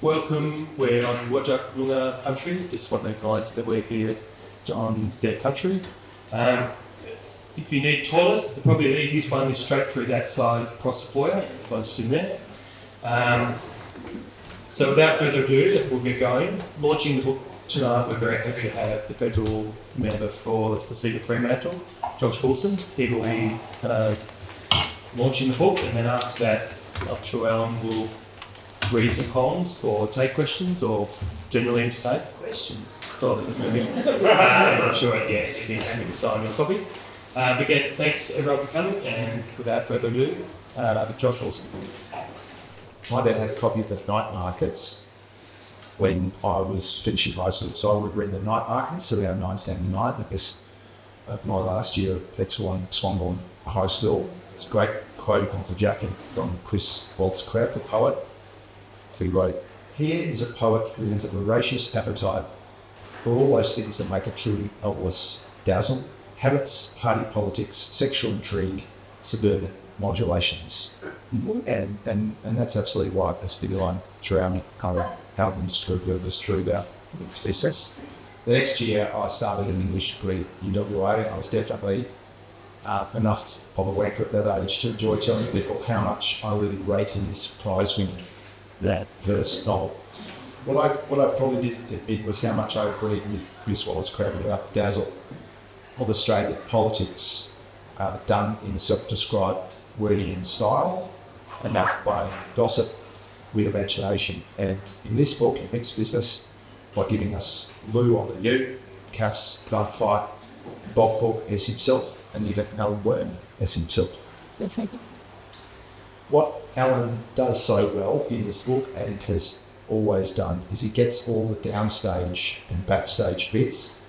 welcome. We're on Wajak Lunga country. Just want to acknowledge that we're here on their country. If you need toilets, probably the easiest one is straight through that side across the foyer. I'll just in there. So without further ado, we'll get going. Launching the book tonight, we're very happy to have the federal member for the seat of Fremantle, Josh Wilson. He will be launching the book, and then after that, I'm sure Alan will read some poems or take questions or generally entertain questions. I'm sure, yeah, he's happy to sign your copy. But again, thanks everyone for coming, and without further ado, Josh Wilson. My dad had a copy of the night markets when I was finishing high school, so I would read the night markets around 1979. I guess my last year at Swanbourne High School. It's a great quote on the jacket from Chris Waltz-Kraut, the poet, who wrote, "Here is a poet who has a voracious appetite for all those things that make a truly helpless dazzle: habits, party politics, sexual intrigue, suburban modulations." And that's absolutely right. That's the line throughout kind of albums through about species. The next year I started an English degree at UWA. I was definitely enough of a wanker at that age to enjoy telling people how much I really rated this prize winner, that verse novel. What I probably didn't admit was how much I agreed with Chris Waltz-Kraut about the dazzle of Australian politics done in a self-described Wearne style, and not by gossip with imagination. And in this book, it makes business by giving us Lou on the Ute, Caps, Gunfight, Bob Hawke as himself, and even Alan Wearne as himself. What Alan does so well in this book, and has always done, is he gets all the downstage and backstage bits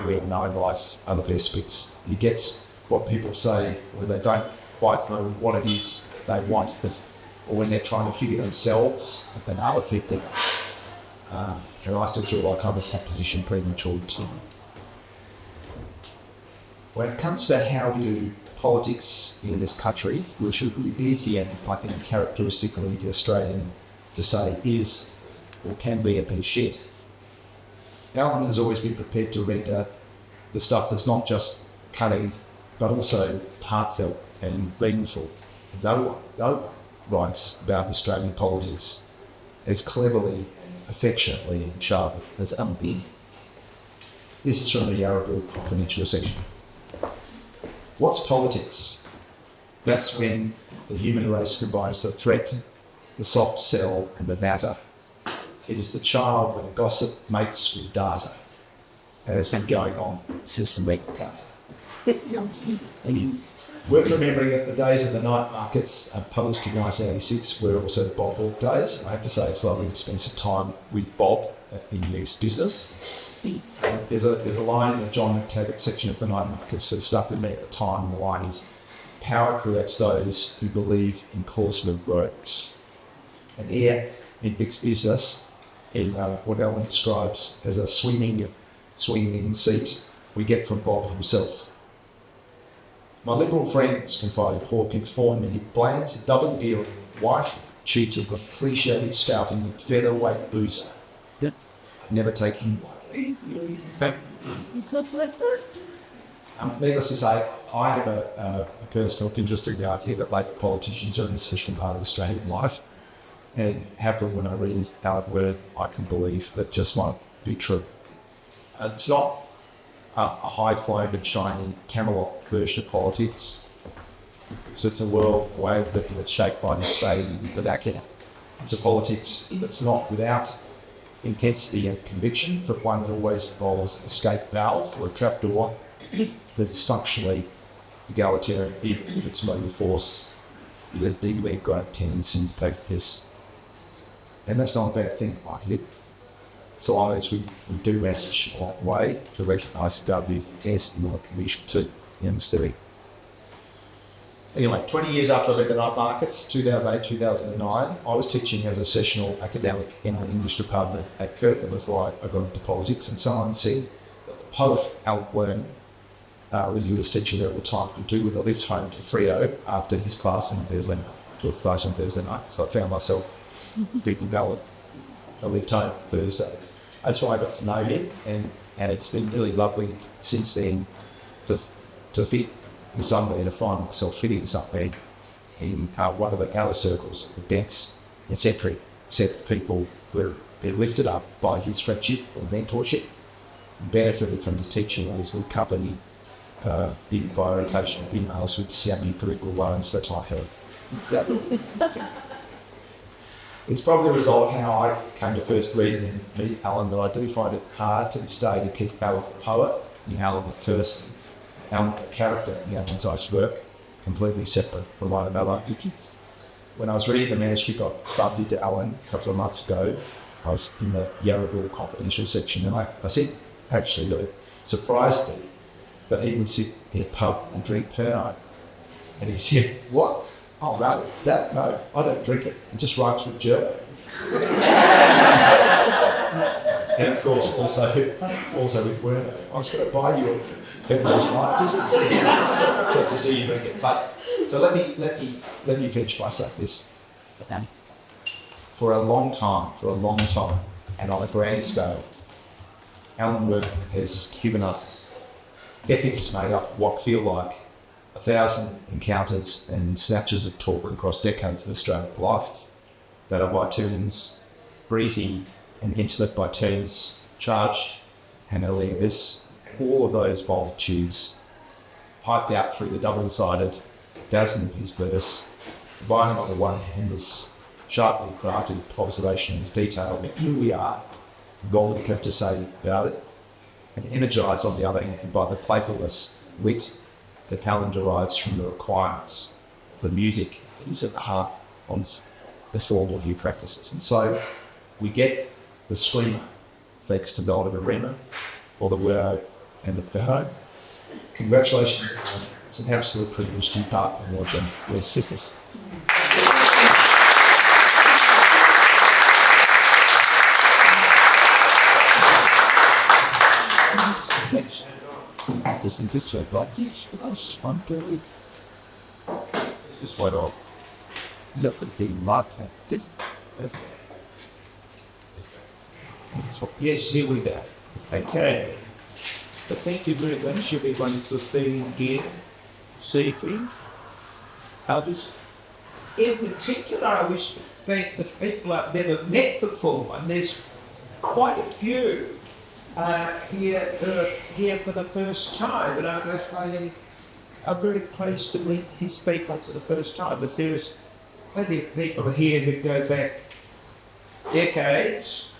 where no life are the best bits. He gets what people say when they don't quite know what it is they want, or when they're trying to figure themselves and other people. And I still feel like I'm in that position premature too. When it comes to how we do politics in this country, which is easy and I think characteristically Australian to say is or can be a bit of shit, Alan has always been prepared to read the stuff that's not just cutting, but also heartfelt and meaningful. No one writes about Australian politics as cleverly, affectionately and sharply as Alan did. This is from the Yarraville Confidential section. What's politics? That's when the human race combines the threat, the soft cell and the matter. It is the child when gossip mates with data. And it's been going on since the week cut. Worth remembering that the days of the night markets published in 1986 were also the Bob Hawke days. I have to say it's lovely to spend some time with Bob in his business. There's a line in the John McTaggart section of the night markets that stuck with me at the time, and the line is, "Power creates those who believe in causative works." And here in Big's business, in what Alan describes as a swinging seat, we get from Bob himself. "My liberal friends," confided Hawke, "inform me he blames a double-dealing wife, cheated with cliche spouting featherweight boozer. Yep. Never taking needless to say, I have a personal interest in the idea that Labor politicians are an essential part of Australian life, and happily when I read Alan Wearne, I can believe that just might be true. It's not a high-flown and shiny Camelot version of politics, because it's a world way of living that's shaped by the Australian vernacular. It's a politics that's not without intensity and conviction, but one that always involves an escape valve or a trapdoor that is functionally egalitarian, even if its motive force is a deeply ingrained tendency to take this. And that's not a bad thing, like it. So long as we do manage along the way to recognise WS and not conviction too, in the city. Anyway, 20 years after I read the night markets, 2008, 2009, I was teaching as a sessional academic in the English department at Curtin before I got into politics, and someone said that the poet Alan Wearne was he was teaching there at the time to do with a lift home to Freo after his class on Thursday night, to a class on Thursday night. So I found myself deeply valid. I lived home Thursdays. That's why I got to know him, and it's been really lovely since then to fit somewhere, to find myself fitting somewhere in one of the other circles, the dance eccentric set of people where they're lifted up by his friendship or mentorship, benefited from his teaching and his good company, the environmentation of emails with semi-political loans that I heard. It's probably a result of how I came to first read and meet Alan, that I do find it hard to this day to keep Alan the poet and Alan the person, Alan the character in Alan's life's work completely separate from one another. When I was reading the manuscript, I bumped into Alan a couple of months ago. I was in the Yarraville confidential section, and I think actually that it surprised me that he would sit in a pub and drink Pernod. And he said, "What? Oh no, I don't drink it. It just rhymes with Joe." And of course, also with Wearne, I was going to buy you a February's night just to see you drink it. But so let me finish by saying this. For a long time, and on a grand scale, Alan Wearne has given us epics made up what feel like 1,000 encounters and snatches of talk across decades of Australian life that are by turns breezy and intimate, by turns charged and hilarious. All of those multitudes piped out through the double-sided dazzling of his verse, providing on the one hand this sharply crafted observation of detail about who we are, what we have to say about it, and energised on the other hand by the playfulness, wit, the calendar derives from the requirements. The music is at the heart of the formal new practices. And so we get the screamer, thanks to Golden Arena, or the Wearne and the Perho. Congratulations, Alan. It's an absolute privilege to be part of Wearne's business. Isn't this way, but yes, I'm doing this way off. Look at the market. Yes, here we go. Okay. But thank you very much, everyone, for being here, Seafree. Others. In particular, I wish to thank the people I've never met before, and there's quite a few. Here for the first time, and I'm very pleased to meet these people for the first time. But there's plenty of people here who go back decades,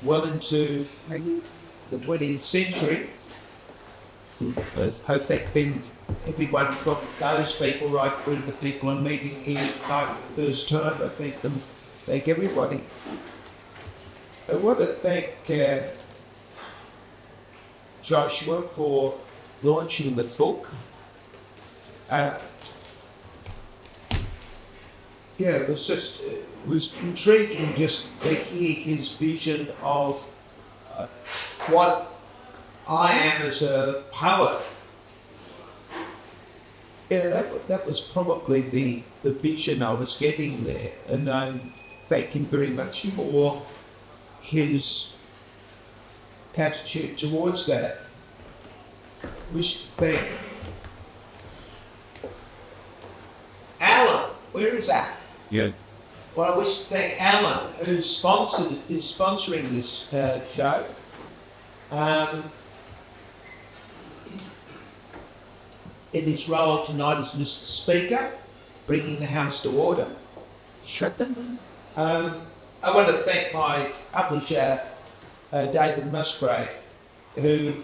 well into the 20th century. I hope that been everyone from those people right through the people I'm meeting here tonight for the first time. I thank everybody. I want to thank Joshua for launching the book. It was intriguing just to hear his vision of what I am as a poet. Yeah, that was probably the vision I was getting there, and I thank him very much for his attitude towards that. Wish to thank Alan. Where is that? Yeah. Well, I wish to thank Alan, who is sponsoring this show. In his role tonight as Mr. Speaker, bringing the House to order. I want to thank my publisher, David Musgrave, who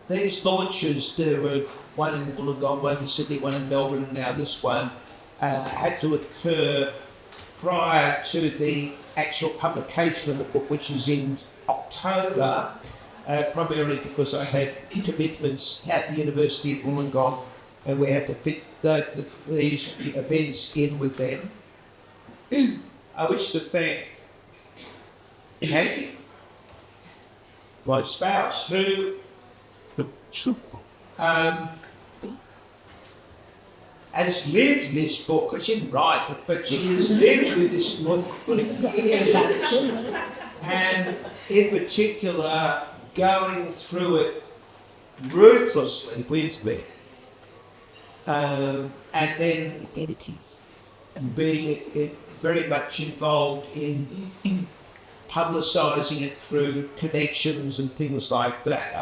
these launches, there were one in Wollongong, one in Sydney, one in Melbourne, and now this one, had to occur prior to the actual publication of the book, which is in October, primarily because I had commitments at the University of Wollongong, and we had to fit these events in with them. I wish to thank Maggie, my spouse, who has lived this book. She didn't write it, but she has lived with this book for years. And in particular, going through it ruthlessly with me. And then being very much involved in publicising it through connections and things like that.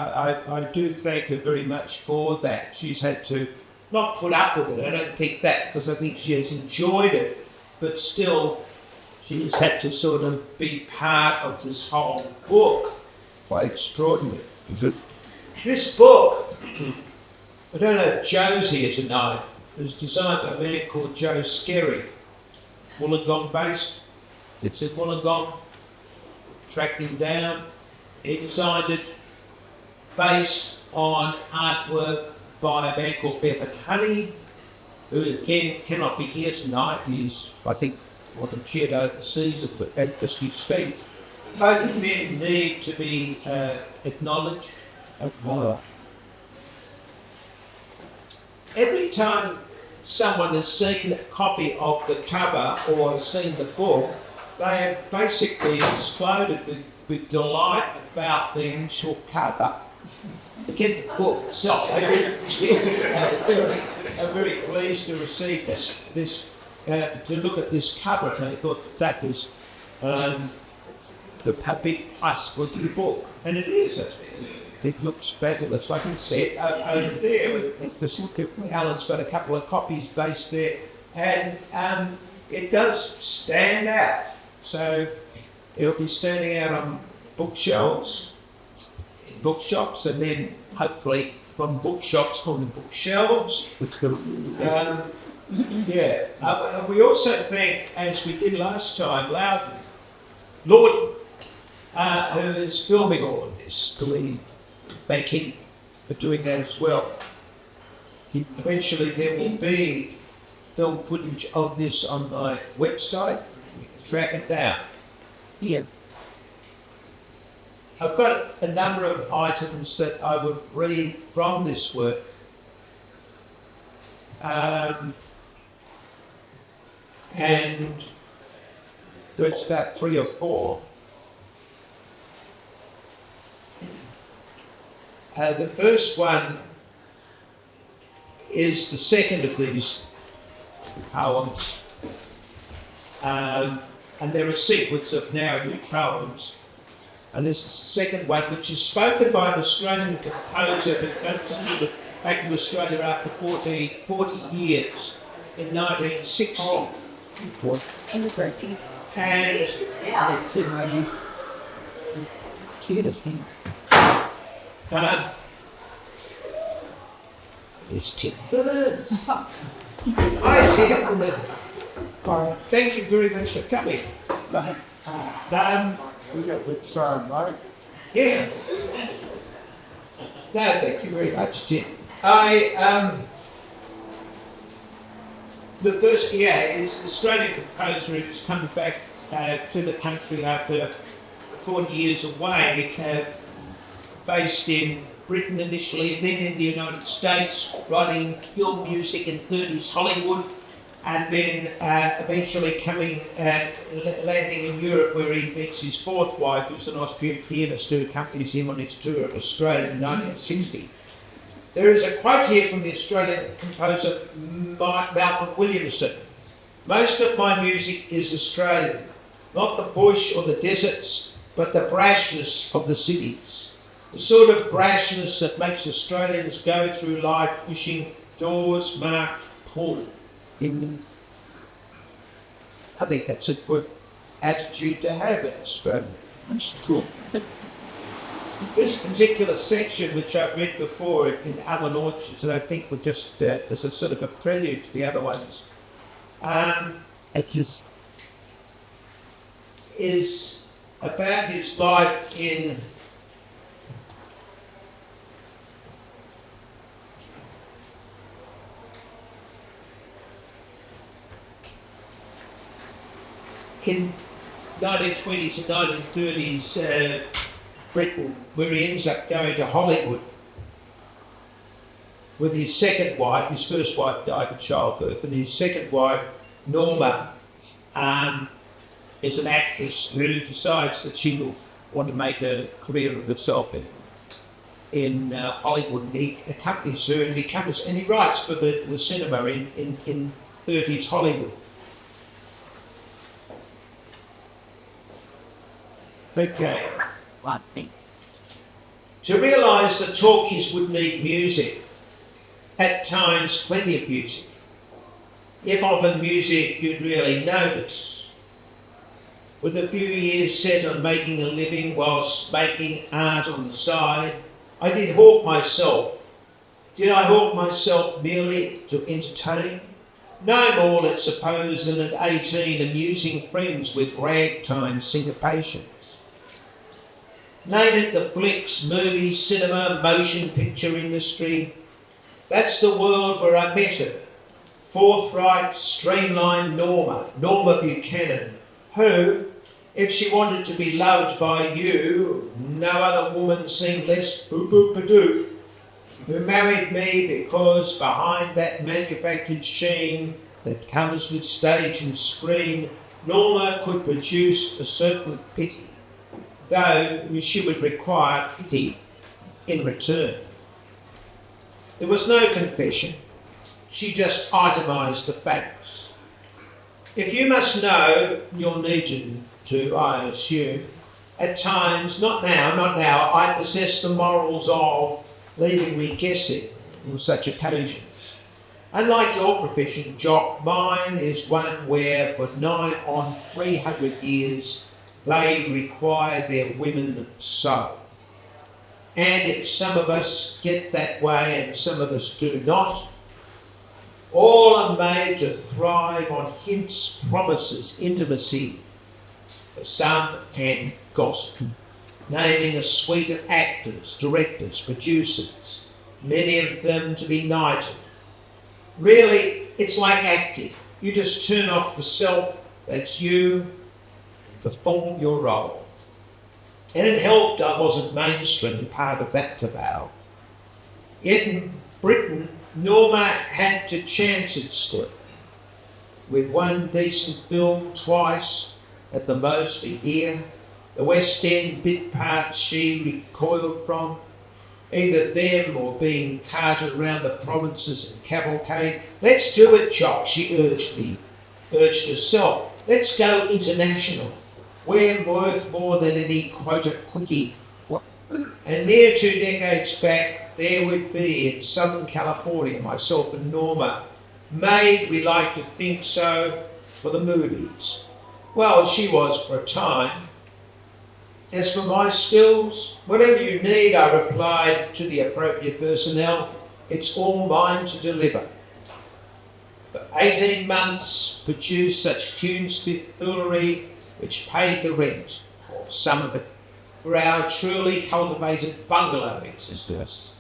I do thank her very much for that. She's had to not put up with it, I don't think that, because I think she has enjoyed it, but still she's had to sort of be part of this whole book. Quite extraordinary. This book, I don't know if Joe's here tonight, it was designed by a man called Joe Skerry, Wollongong based. It says Wollongong, tracked him down. He designed it based on artwork by a man called Bevan Honey, who again cannot be here tonight. He's, I think, wasn't cheered overseas as he speaks. Both men need to be acknowledged. Every time someone has seen a copy of the cover or seen the book, they have basically exploded with delight about the actual cover. Again, the book itself, I'm very pleased to receive this to look at this cover, and I thought that was a big plus for the book, and it is. It looks fabulous. Like I said, over there, Alan's got a couple of copies based there, and it does stand out. So it'll be standing out on bookshelves, in bookshops, and then hopefully from bookshops on the bookshelves. We also thank, as we did last time, Loudon, Lord, who is filming all of this. We thank him for doing that as well. Eventually there will be film footage of this on my website. You can track it down. Yeah. I've got a number of items that I would read from this work. And there's about 3 or 4. The first one is the second of these poems, and they're a sequence of narrative poems. And this is the second one, which is spoken by an Australian composer who came back to Australia after 40 years in 1960. It's Tim Burns. Hi, Tim. Thank you very much for coming. We got with Sarah, right? Yeah. No, thank you very much, Tim. The first, is an Australian composer who's come back to the country after 40 years away, based in Britain initially, and then in the United States, writing film music in 30s Hollywood, and then eventually landing in Europe, where he meets his fourth wife, who's an Austrian pianist who accompanies him on his tour of Australia in 1960. There is a quote here from the Australian composer Malcolm Williamson. Most of my music is Australian, not the bush or the deserts, but the brashness of the cities. The sort of brashness that makes Australians go through life pushing doors marked pull. I think that's a good attitude to have in Australia. That's cool. This particular section, which I've read before in other launches, and I think we're just as a sort of a prelude to the other ones, it just is about his life in in 1920s and 1930s Britain, where he ends up going to Hollywood, with his second wife. His first wife died in childbirth, and his second wife, Norma, is an actress who decides that she will want to make a career of herself in Hollywood. And he accompanies her, and he writes for the cinema in 30s Hollywood. Okay. To realise that talkies would need music, at times plenty of music. If often music you'd really notice. With a few years set on making a living whilst making art on the side, I did hawk myself. Did I hawk myself merely to entertain? No more, let's suppose, than at 18 amusing friends with ragtime syncopations. Name it the flicks, movies, cinema, motion picture industry. That's the world where I met her. Forthright, streamlined Norma Buchanan, who, if she wanted to be loved by you, no other woman seemed less boo-boo-ba-doo, who married me because behind that manufactured sheen that comes with stage and screen, Norma could produce a certain pity, though she would require pity in return. There was no confession. She just itemised the facts. If you must know, you'll need to, I assume, at times, not now, I possess the morals of leaving me guessing on such occasions. Unlike your profession, Jock, mine is one where for 9 on 300 years they require their women so. And if some of us get that way and some of us do not, all are made to thrive on hints, promises, intimacy, for some and gossip, naming a suite of actors, directors, producers, many of them to be knighted. Really, it's like acting. You just turn off the self, that's you, perform your role. And it helped I wasn't mainstream part of that cabal. Yet in Britain, Norma had to chance it still. With one decent film twice, at the most a year, the West End bit parts she recoiled from, either them or being carted around the provinces and cavalcade. Let's do it, Jock, she urged herself. Let's go international. We're worth more than any quota quickie. And near 2 decades back, there would be in Southern California, myself and Norma, made, we like to think so, for the movies. Well, she was for a time. As for my skills, whatever you need, I replied to the appropriate personnel, it's all mine to deliver. For 18 months, produced such tune-spiff foolery which paid the rent, or some of it, for our truly cultivated bungalow existence.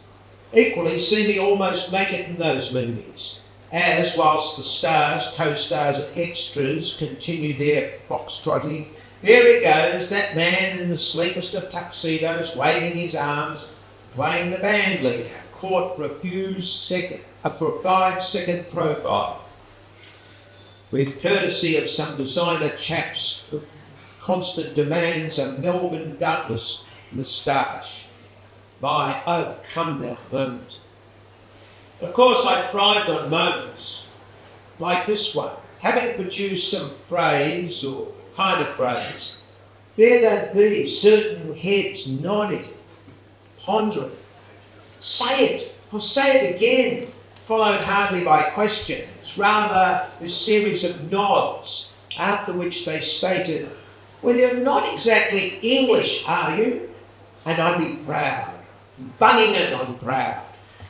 Equally, see me almost make it in those movies, as whilst the stars, co-stars and extras continue their foxtrotting, there he goes, that man in the sleekest of tuxedos, waving his arms, playing the band leader, caught for a 5-second profile, with courtesy of some designer chaps, constant demands a Melbourne Douglas moustache. Come now, moment. Of course, I thrived on moments like this one. Having produced some phrase or kind of phrase, there they'd be, certain heads nodding, pondering. Say it, or say it again, followed hardly by questions, rather a series of nods, after which they stated, well, you're not exactly English, are you? And I'd be proud. Bunging it, I'm proud.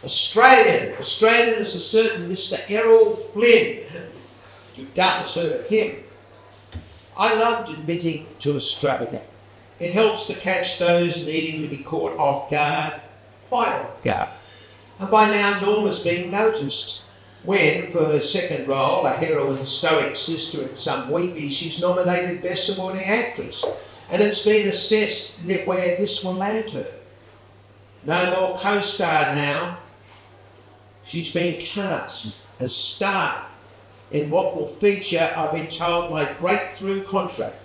Australian is a certain Mr. Errol Flynn. You've doubtless heard of him. I loved admitting to Australia. It helps to catch those needing to be caught off guard, quite off guard. And by now Norma's being noticed. When, for her second role, a heroine's stoic sister in some weepy, she's nominated Best Supporting Actress. And it's been assessed where this will land her. No more co-star now. she's been cast as star in what will feature, I've been told, my breakthrough contract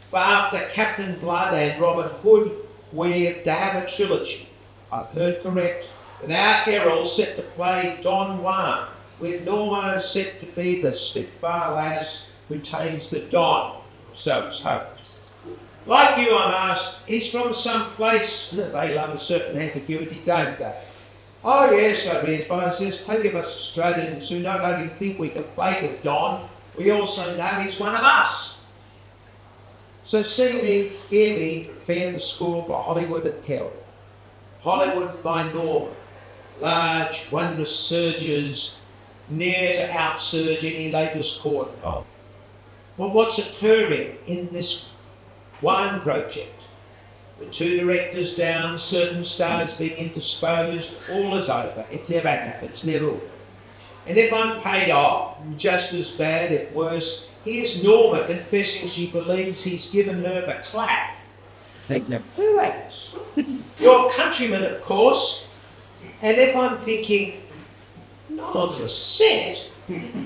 for after Captain Blood and Robin Hood, we're to have a trilogy. I've heard correct. With our Errol set to play Don Juan, with Norma set to be the Spitfire lass who tames the Don, so it's hoped. Like you, I'm asked, he's from some place that they love a certain ambiguity, don't they? Oh yes, I realise there's plenty of us Australians who not only think we can play with Don, we also know he's one of us. So see me, hear me, fan the score for Hollywood at Kelly. Hollywood by Norma. Large, wondrous surges, near to outsurge any latest quarter. Well, what's occurring in this one project? The two directors down, certain stars being indisposed, all is over. It never happens, never will. And if I'm paid off, just as bad, if worse, here's Norma confessing she believes he's given her the clap. Who has? Your countrymen, of course. And if I'm thinking, not on the set,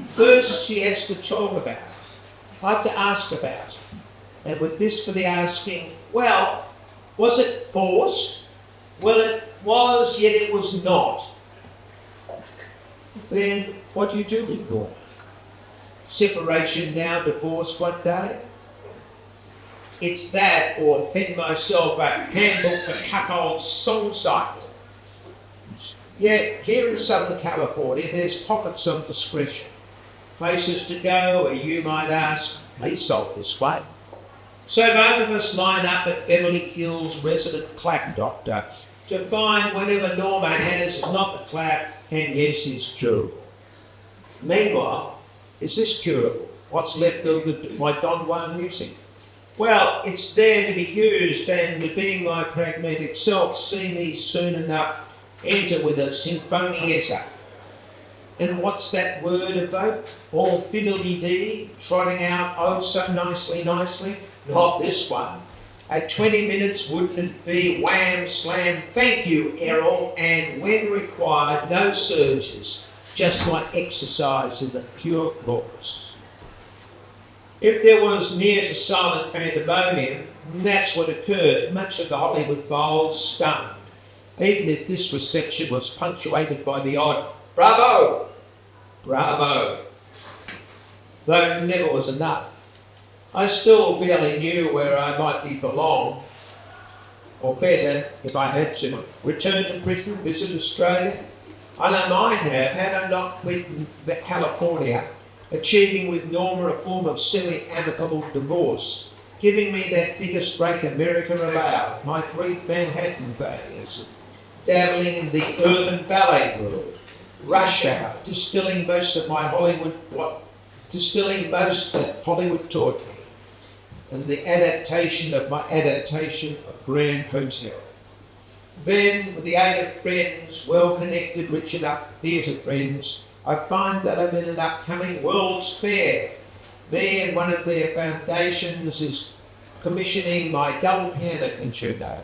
first she has to talk about it. I have to ask about it. And with this for the asking, well, was it forced? Well, it was, yet it was not. Then what do you do with Norma? Separation now, divorce one day? It's that, or pen myself a handbook for cuckold song cycle. Yet here in Southern California, there's pockets of discretion. Places to go where you might ask, please solve this way. So both of us line up at Beverly Hills resident clap doctor to find whatever Norma has is not the clap and yes is curable. Meanwhile, is this curable? What's left of my Don Juan music? Well, it's there to be used, and being my pragmatic self, see me soon enough enter with a sinfonietta. And what's that word evoke? All fiddly-dee, trotting out oh so nicely. Not this one. At 20 minutes, wouldn't it be wham, slam, thank you, Errol, and when required, no surges, just like exercise in the pure chorus. If there was near to silent pandemonium, that's what occurred. Much of the Hollywood Bowl stunned, even if this reception was punctuated by the odd bravo, bravo, though it never was enough. I still barely knew where I might be belonged, or better, if I had to, return to Britain, visit Australia. And I might have, had I not quitted California, achieving with Norma a form of semi-amicable divorce, giving me that biggest break America allowed, my brief Manhattan days, dabbling in the urban ballet world, rush hour, distilling most that Hollywood taught me, and the adaptation of my adaptation of Grand Hotel. Then, with the aid of friends, well-connected, rich enough theatre friends, I find that I'm in an upcoming World's Fair. There, one of their foundations is commissioning my double piano concerto.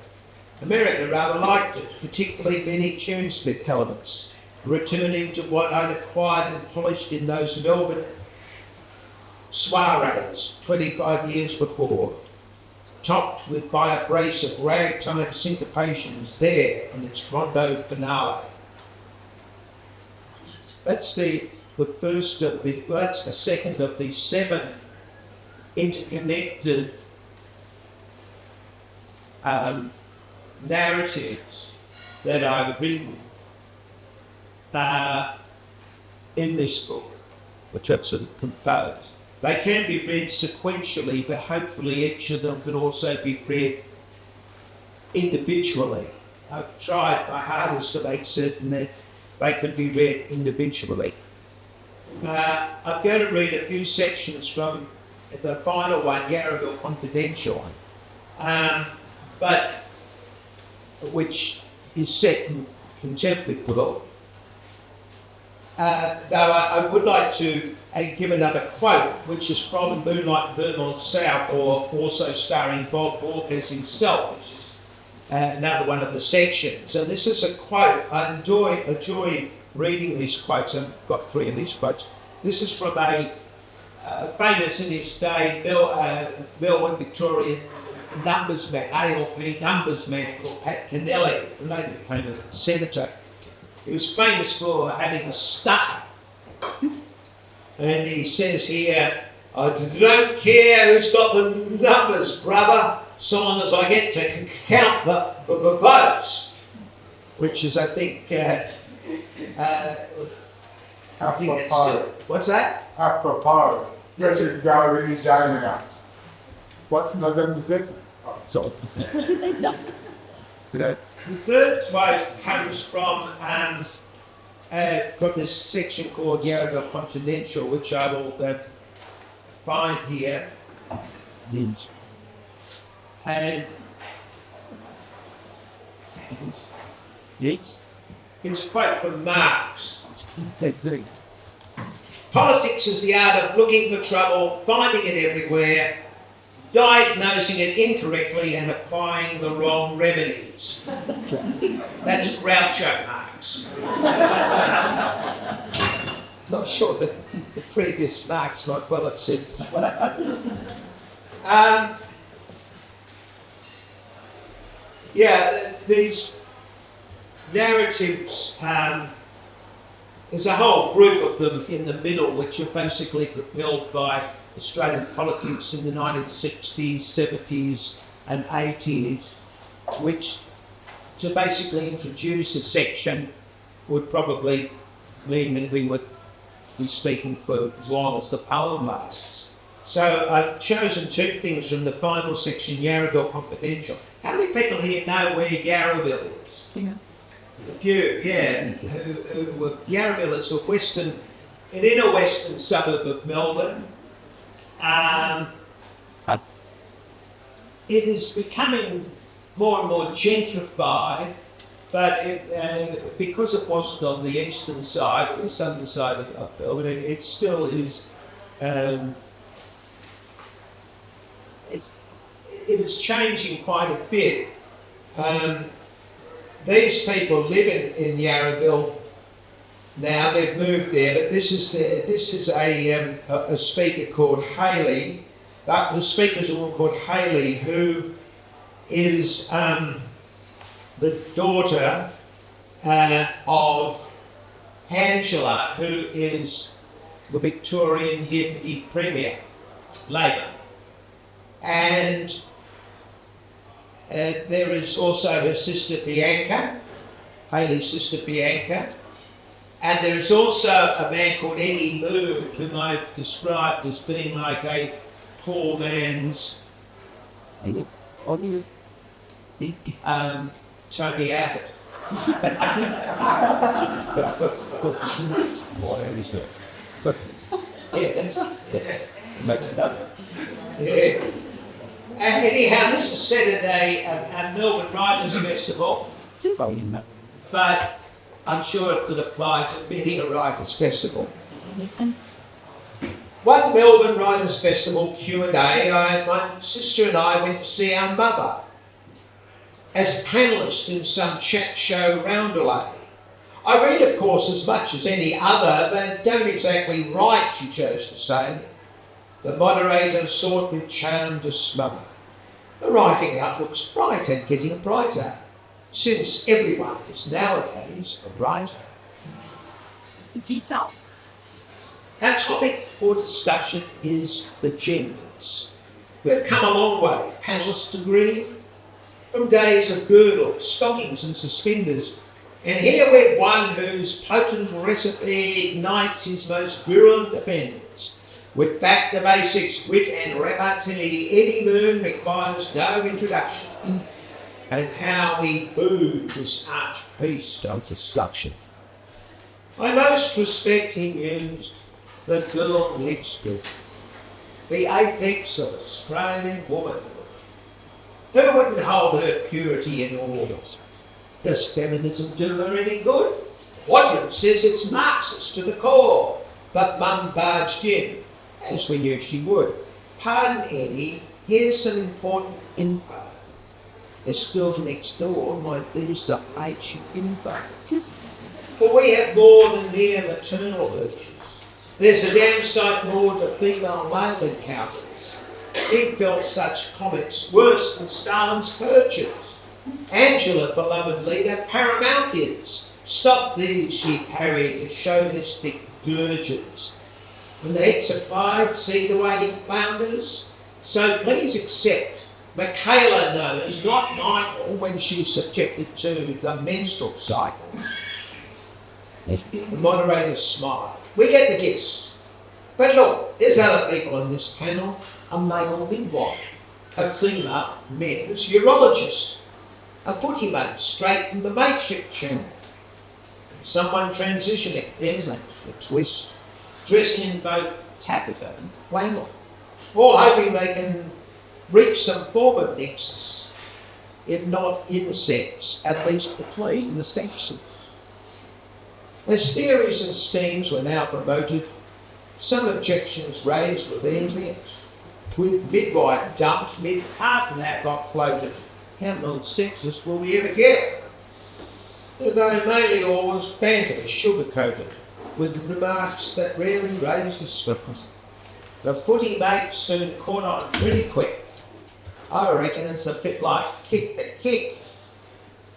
America rather liked it, particularly many tune split elements, returning to what I'd acquired and polished in those Melbourne soirees 25 years before, topped by a brace of ragtime syncopations there in its rondo finale. That's the second of the 7 interconnected narratives that I've written in this book, which I've sort of composed. They can be read sequentially, but hopefully each of them can also be read individually. I've tried my hardest to make certain that they can be read individually. I'm going to read a few sections from the final one, Yarraville Confidential, but which is set in contemporary world. Though I would like to give another quote, which is from Moonlight Vermont South, or also starring Bob Hawkins himself, which is another one of the sections. And this is a quote. I enjoy reading these quotes. I've got 3 of these quotes. This is from a famous in his day Melbourne Victorian numbers man, ALP numbers man called Pat Kennelly, who later became a senator. He was famous for having a stutter. And he says here, I don't care who's got the numbers, brother, so long as I get to count the votes. Which is, I think it's what's that? Apropos. Yes, it's going to be down. What? November 5th? So, The third quote comes from this section called Yarraville Confidential, which I will find here. And yes. it's quite from Marx. Politics is the art of looking for trouble, finding it everywhere, diagnosing it incorrectly and applying the wrong remedies. That's Groucho Marx. Not sure that the previous Marx might well have said. These narratives, there's a whole group of them in the middle which are basically propelled by Australian politics in the 1960s, 70s and 80s, which to basically introduce a section would probably mean that we would be speaking for as long as the poem lasts. So I've chosen 2 things from the final section, Yarraville Confidential. How many people here know where Yarraville is? Yeah. A few, yeah. Yarraville is an inner western suburb of Melbourne. It is becoming more and more gentrified, but because it wasn't on the eastern side, the southern side of Melbourne, it still is. It is changing quite a bit. These people live in Yarraville now. They've moved there, but this is a speaker called Hayley. The speaker's a woman called Hayley, who is the daughter of Angela, who is the Victorian Deputy Premier, Labor. And there is also her sister Bianca, Hayley's sister Bianca. And there is also a man called Eddie Moon, whom I've described as being like a poor man's Tony Abbott. Whatever you say. Yeah, that's mixed up. Yeah. And anyhow, this is said at a Melbourne Writers' Festival, but I'm sure it could apply to many a Writers' Festival. One Melbourne Writers' Festival Q&A, my sister and I went to see our mother as panellists in some chat show roundelay. I read, of course, as much as any other, but don't exactly write, she chose to say. The moderator sought with charm to smother. The writing out looks bright and getting brighter, since everyone is nowadays a writer. Our topic for discussion is the genders. We've come a long way, panellists agree, from days of girdles, stockings and suspenders, and here we've one whose potent recipe ignites his most virulent offenders. With back to basics, wit and repartee, Eddie Moon requires no introduction. And how he booed this arch piece of destruction. I most respect him used the girl next to the apex of Australian womanhood. Who wouldn't hold her purity in order? Does feminism do her any good? Watkin says it's Marxist to the core, but Mum barged in, as we knew she would. Pardon, Eddie, here's some important info. The school next door might be the H info. For we have more than mere maternal virtues. There's a damn sight more to female male encounters. He felt such comments worse than Stalin's purchase. Angela, beloved leader, Paramountians. Stop these, she parried, chauvinistic dirges. When the head's applied, see the way he flounders? So please accept Michaela knows, not Michael, when she's subjected to the menstrual cycle. The moderator smiled. We get the gist. But look, there's other people on this panel. A male midwife, a female men's urologist, a footy mate straight from the mateship channel, someone transitioning, there's a twist, dressing in both taffeta and flannel, all hoping they can reach some form of nexus, if not in sex, at least between the sexes. As theories and schemes were now promoted, some objections raised were vehement. With midwife dumped, mid-partner got floated. How non-sexist will we ever get? Though mainly all was banter, sugar-coated, with remarks that rarely raised a slipper. The footy mate soon caught on pretty quick. I reckon it's a bit like kick the kick.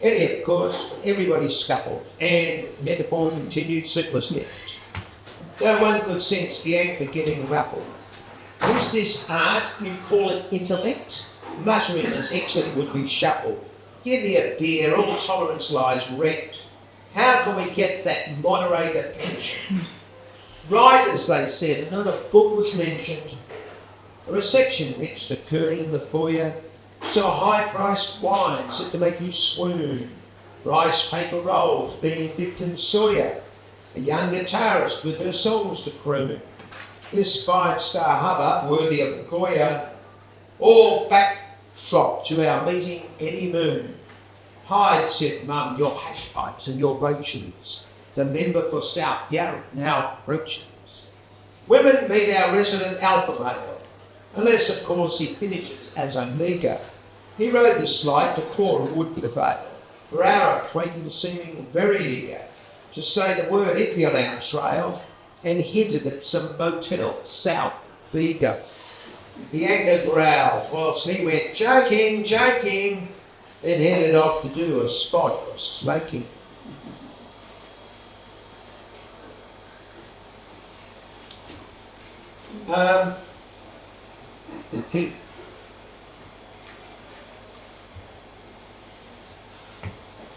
Anyway, of course, everybody scuffled, and metaphor continued sleepless left. Though one could sense the anger getting ruffled. Is this art? You call it intellect? Muttering as exit would be shuffled. Give me a beer, all tolerance lies wrecked. How can we get that moderator pension? Writers, they said, another book was mentioned. A reception next occurring in the foyer saw high-priced wines set to make you swoon. Rice paper rolls being dipped in soya. A young guitarist with her songs to croon. This five-star hubbub worthy of the Goya, all backdrop to our meeting any moon. Hide, said Mum, your hash pipes and your roaches. The member for South Yarra now approaches. Women meet our resident alpha male, unless of course he finishes as Omega. He rode the slide to Cora would prevail, for our acquaintance seeming very eager to say the word iffy on our trail, and hinted at some motel south Bega. The anchor growled whilst he went joking, joking, then headed off to do a spot of smoking.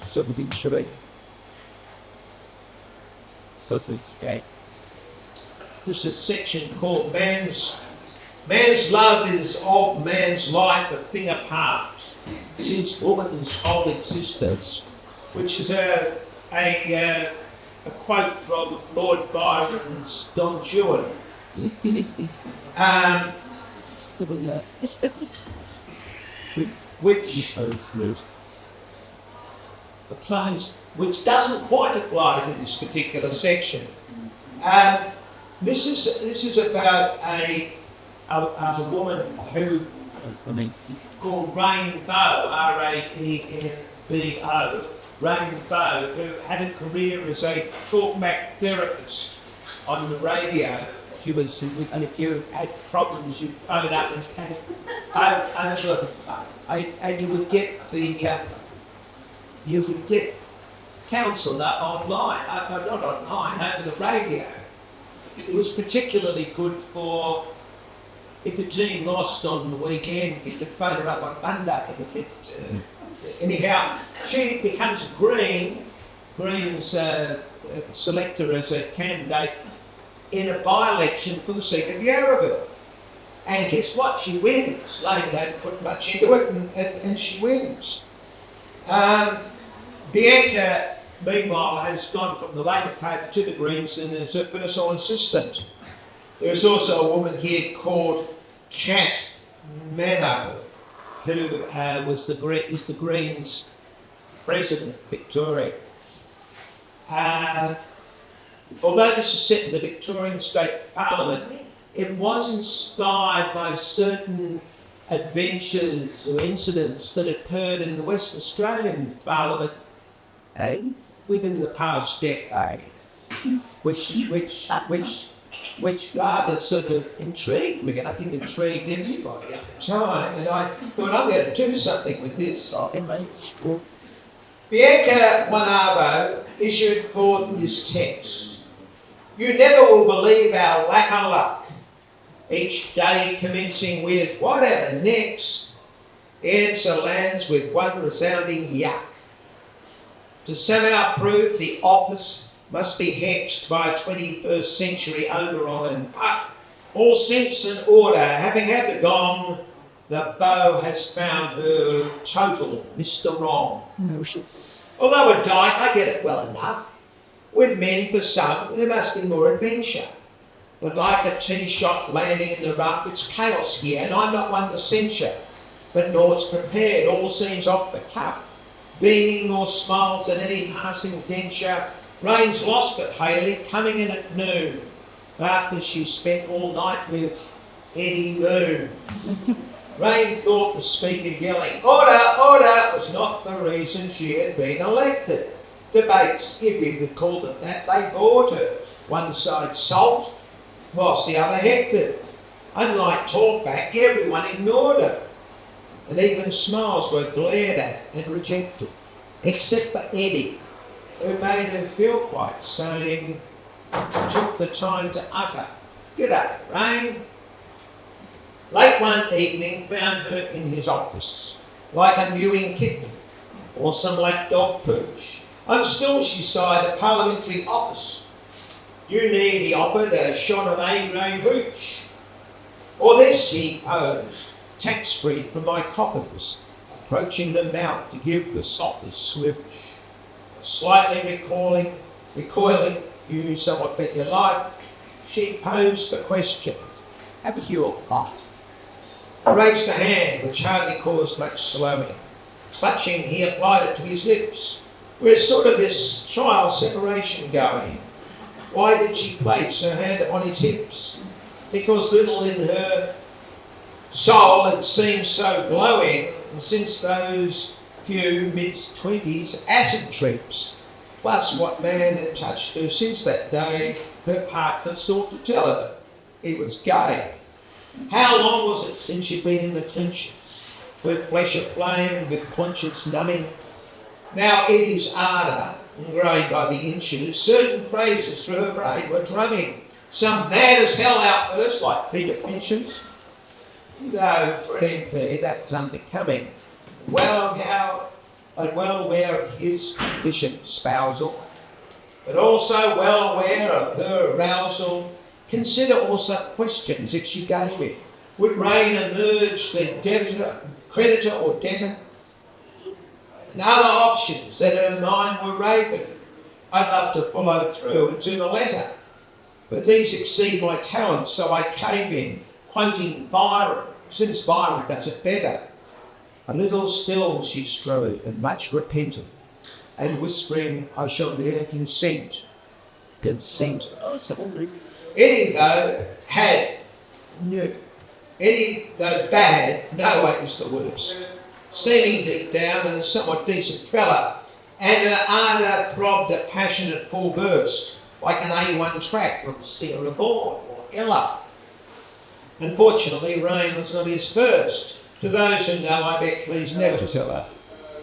Something should be. Something's okay. This is a section called Man's love is of man's life a thing apart, since woman's whole existence, which is a quote from Lord Byron's Don Juan. Which doesn't quite apply to this particular section. This is about a woman who called Rainbow, R-A-E-N-B-O, Rainbow, who had a career as a talkback therapist on the radio. She was, and if you had problems, you phone up and you would get counsellor online, not online, over the radio. It was particularly good for if the team lost on the weekend, you could phone her up on Monday. Anyhow, she becomes Green's selector as a candidate in a by-election for the seat of Yarraville. And guess what? She wins. Labor don't put much into it, and she wins. Bianca, meanwhile, has gone from the Labor Party to the Greens and is a personal assistant. There is also a woman here called Kat Mano, who is the Greens president of Victoria. Although this is set in the Victorian State Parliament, it was inspired by certain adventures or incidents that occurred in the West Australian Parliament within the past decade, which rather sort of intrigued me, and I think intrigued everybody at the time, and I thought I'm going to do something with this. Bianca Wanavo issued forth this text. You never will believe our lack of luck. Each day commencing with whatever next, the answer lands with one resounding yuck. To somehow prove the office must be hexed by a 21st century overall and puck. All sense and order having had the gong, the beau has found her total Mr. Wrong. Although a dyke, I get it well enough. With men, for some, there must be more adventure. But like a tee shot landing in the rough, it's chaos here, and I'm not one to censure. But naught's prepared, all seems off the cuff. Beaming or smiles at any passing denture. Rain's lost at Haley, coming in at noon, after she spent all night with Eddie Moon. Rain thought the speaker yelling, "Order, order," was not the reason she had been elected. Debates, if you could call them that, they bored her. One side salt, whilst the other hectored. Unlike talkback, everyone ignored her. And even smiles were glared at and rejected, except for Eddie, who made her feel quite sane, took the time to utter, "G'day, Rain." Late one evening found her in his office, like a mewing kitten, or some lap dog pooch. "I'm still," she sighed, "a parliamentary office. You need," he offered, "a shot of A-grade hooch. Or this," he posed, "tax-free from my coffers," approaching the mouth to give the softest switch. Slightly recoiling, "You somewhat bet your life," she posed the question, "Have you a lot?" Raised a hand which hardly caused much slowing. Clutching, he applied it to his lips. Where's sort of this trial separation going? Why did she place her hand upon his hips? Because little in her soul had seemed so glowing since those few mid-20s acid trips. Plus what man had touched her since that day, her partner sought to tell her he was gay. How long was it since she'd been in the clinches, with flesh aflame, with conscience numbing? Now Eddie's ardour, ingrained by the inches, certain phrases through her brain were drumming. Some mad as hell outburst like Peter Pinch's. Though for an MP that was unbecoming. Well aware of his efficient spousal, but also well aware of her arousal. Consider also questions if she gave it. Would Rain emerge the creditor or debtor? And other options that her mind were raving. I'd love to follow through and do the letter, but these exceed my talents, so I came in, quoting Byron, since Byron does it better. A little still she strode, and much repentant, and whispering, "I shall ne'er consent." Consent. Eddie, though bad, no way was the worst. Seeming deep down and a somewhat decent fella, and her ardour throbbed at passionate full burst, like an A1 track from Sierra Board or Ella. Unfortunately, Rain was not his first. To those who know, I bet please never tell her.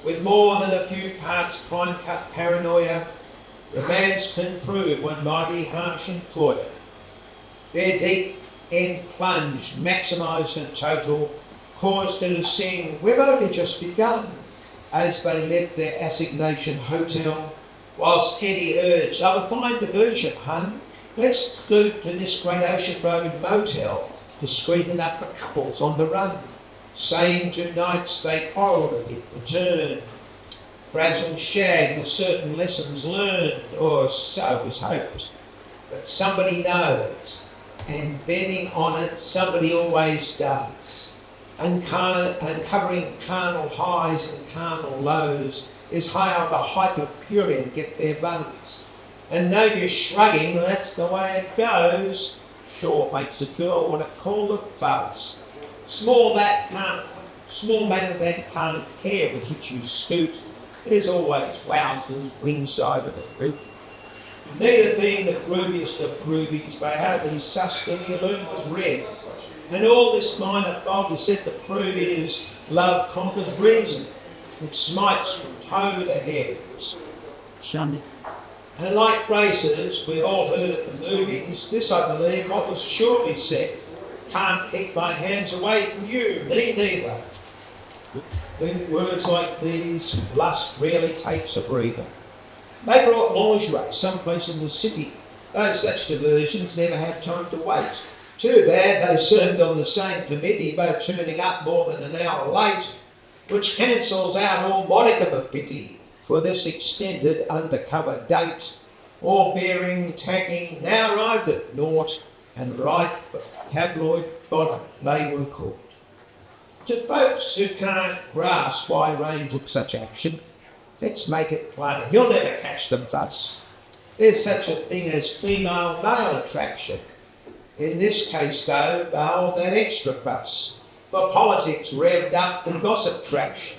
With more than a few parts prime-cut paranoia, romance can prove one mighty harsh employer. Their deep end plunge maximised her total, caused her to sing, "We've only just begun," as they left their assignation hotel, whilst Eddie urged, "I'll find diversion, hun. Let's go to this Great Ocean Road motel to sweeten up for couples on the run." Saying two nights they quarrelled a bit, returned, frazzled shag with certain lessons learned, or so was hoped. But somebody knows, and betting on it somebody always does. Uncovering carnal highs and carnal lows is how the Hyperpurian get their buns. And no use shrugging, that's the way it goes. Sure makes a girl want to call the fuss. Small matter that can't care with which you scoot. There's always wowsers ringside of the group. Neither being the grooviest of groovies, they hardly sussed any balloon was red. And all this minor fog is said to prove is love conquers reason. It smites from toe to head. Shun. And like races we've all heard at the movies, this I believe what was surely said. Can't keep my hands away from you, me neither. With words like these, lust rarely takes a breather. They brought lingerie someplace in the city. Those such diversions never have time to wait. Too bad they served on the same committee, both turning up more than an hour late, which cancels out all modicum of pity for this extended undercover date. All bearing, tagging, now arrived at naught, and right for tabloid bottom they were caught. To folks who can't grasp why Wearne took such action, let's make it plain. You'll never catch them thus. There's such a thing as female-male attraction. In this case, though, behold that extra fuss. For politics revved up and gossip traction.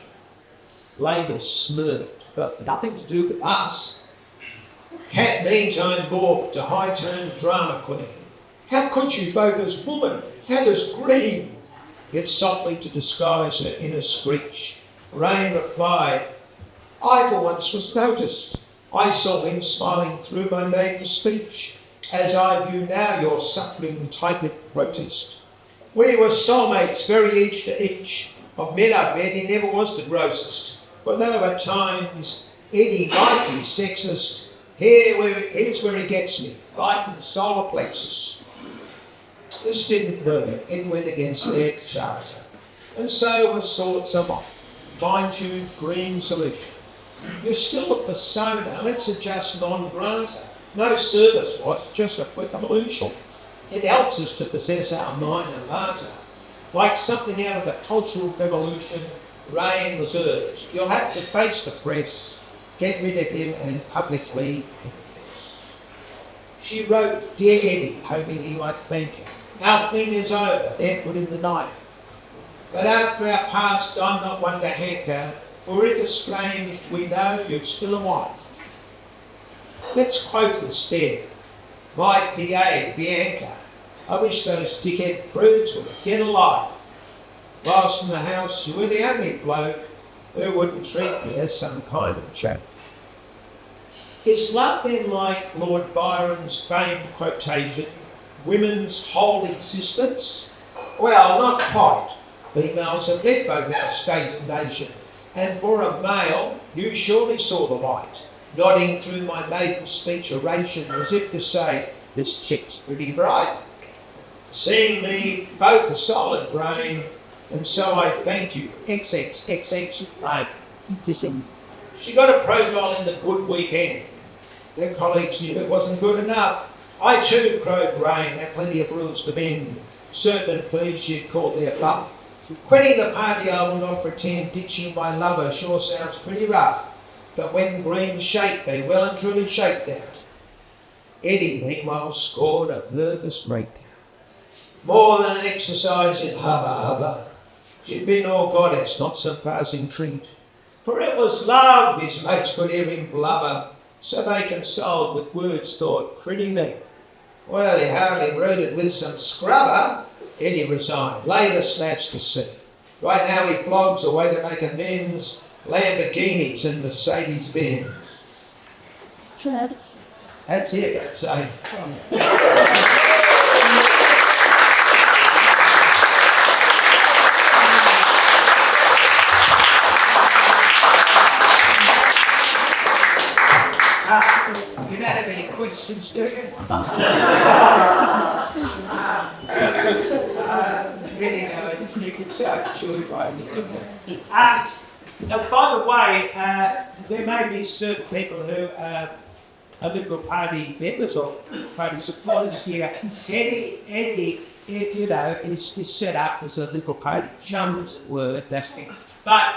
Labels smirked, but nothing to do with us. Cat meantime morphed to high-toned drama queen. How could you, bogus woman, that is green? Yet softly to disguise her inner screech, Wearne replied, I for once was noticed. I saw him smiling through my maiden speech, as I view now your suffering typed protest. We were soulmates, very each to each. Of men I bet he never was the grossest, for though at times Eddie might be sexist, here's where he gets me, right in the solar plexus. This didn't work, it went against their charter. And so was sorts of fine-tuned green solution. You're still a persona, let's adjust non-grata. No service was, just a quick evolution. It helps us to possess our minor later. Like something out of the cultural revolution, Wearne was urged. You'll have to face the press, get rid of him and publicly confess. She wrote, Dear Eddie, hoping he might thank her. Our thing is over, there put in the knife. But after our past, I'm not one to hanker, for if estranged, we know you're still a wife. Let's quote instead. My PA, Bianca, I wish those dickhead prudes would get a life. Whilst in the house, you were the only bloke who wouldn't treat me as some kind of chap. Is love then like Lord Byron's famed quotation, women's whole existence? Well, not quite. Females have led both our state and nation, and for a male, you surely saw the light, nodding through my maiden speech oration as if to say, this chick's pretty bright. Seeing me both a solid brain, and so I thank you, XXXX, She got a profile in the Good Weekend. Their colleagues knew it wasn't good enough. I too, crowed Wearne, had plenty of rules to bend. Certain pleas she'd caught their buff. Quitting the party I will not pretend, ditching my lover sure sounds pretty rough. But when green shake, they well and truly shake down. Eddie, meanwhile, scored a nervous breakdown. More than an exercise in hubba. She'd been all goddess, not some passing treat. For it was love, his mates could hear him blubber, so they consoled with words thought pretty neat. Well, he hardly rooted with some scrubber. Eddie resigned, later snatched to sea. Right now he flogs away to make amends, Lamborghinis and Mercedes Benz. That's it, I'd say. You don't have any questions, do you? Really, no, you can say, sure, by the way, there may be certain people who are Liberal Party members or Party supporters here. Eddie, you know, is set up as a Liberal Party chum's word, that's it. But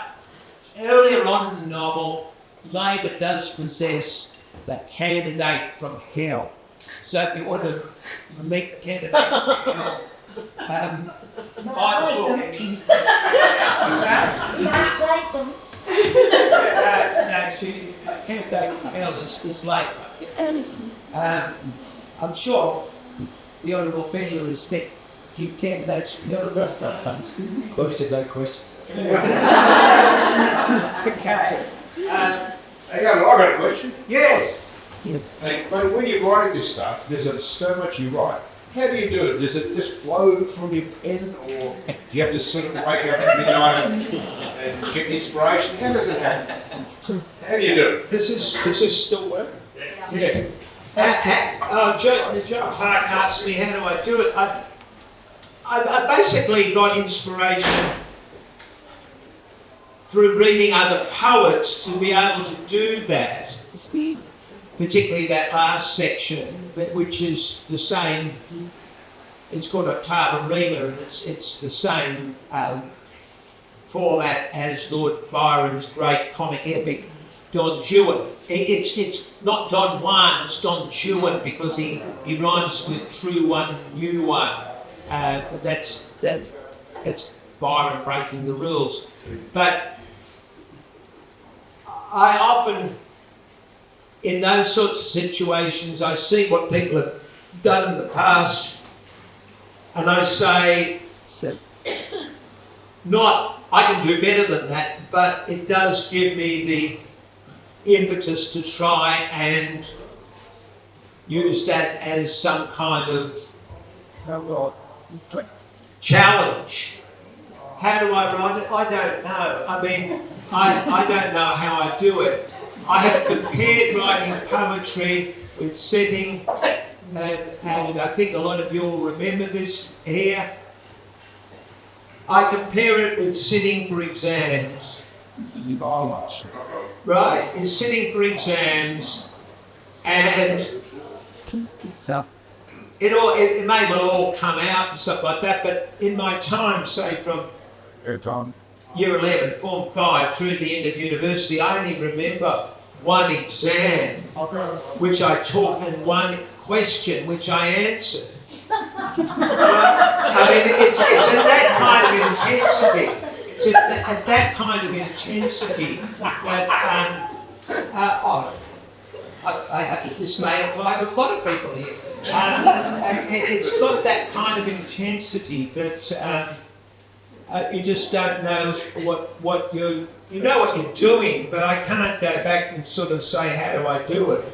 earlier on in the novel, Labor does possess that candidate from hell. So if you want to meet the candidate from hell, I'm talking. No, she can't take else is like. I'm sure the Honourable Member respect you candidates for the Honourable sometimes. That's a great question. Okay. Hey, I've got a question. Yes. Hey, mate, when you're writing this stuff, there's so much you write. How do you do it? Does it just flow from your pen, or do you have to sort of wake up at midnight and get the inspiration? How does it happen? How do you do it? This is still working. Yeah. Joe Park asked me how do I do it. I basically got inspiration through reading other poets to be able to do that. Particularly that last section, which is the same. It's called a Tarbarina, and it's the same format as Lord Byron's great comic epic Don Juan. It's not Don Juan, it's Don Juan, because he rhymes with true one, new one. That's Byron breaking the rules. But I often, in those sorts of situations, I see what people have done in the past, and I say, not, I can do better than that, but it does give me the impetus to try and use that as some kind of challenge. How do I write it? I don't know. I mean, I don't know how I do it. I have compared writing poetry with sitting, and I think a lot of you will remember this here. I compare it with sitting for exams. Right, is sitting for exams, and it may well all come out and stuff like that, but in my time, say from Year 11, Form 5 through the end of university, I only remember one exam which I took and one question which I answered. I mean, it's at that kind of intensity. It's at that kind of intensity that this may apply to a lot of people here. It's got that kind of intensity that you just don't know what you know what you're doing, but I can't go back and sort of say how do I do it.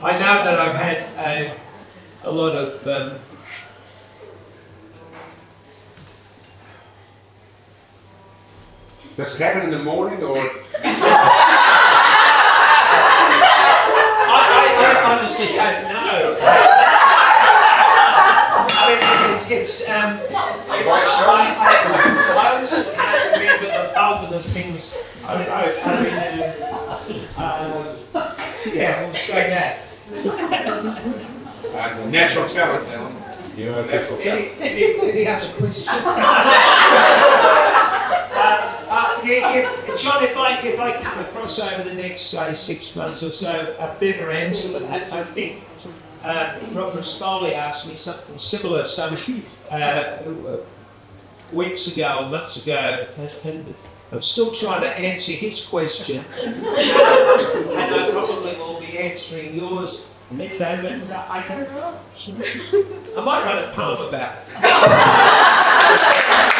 I know that I've had a lot of Does it happen in the morning, or? I honestly don't know. I mean, it's I honestly can't remember the bulk of the things. Yeah, we'll say that. A natural talent, Alan. You're a natural talent. Any other questions? John, if I come across over the next, say, 6 months or so, a better answer than that, I think Rob Rispoli asked me something similar some weeks ago or months ago, and I'm still trying to answer his question, and I probably will be answering yours. I might write a poem about it.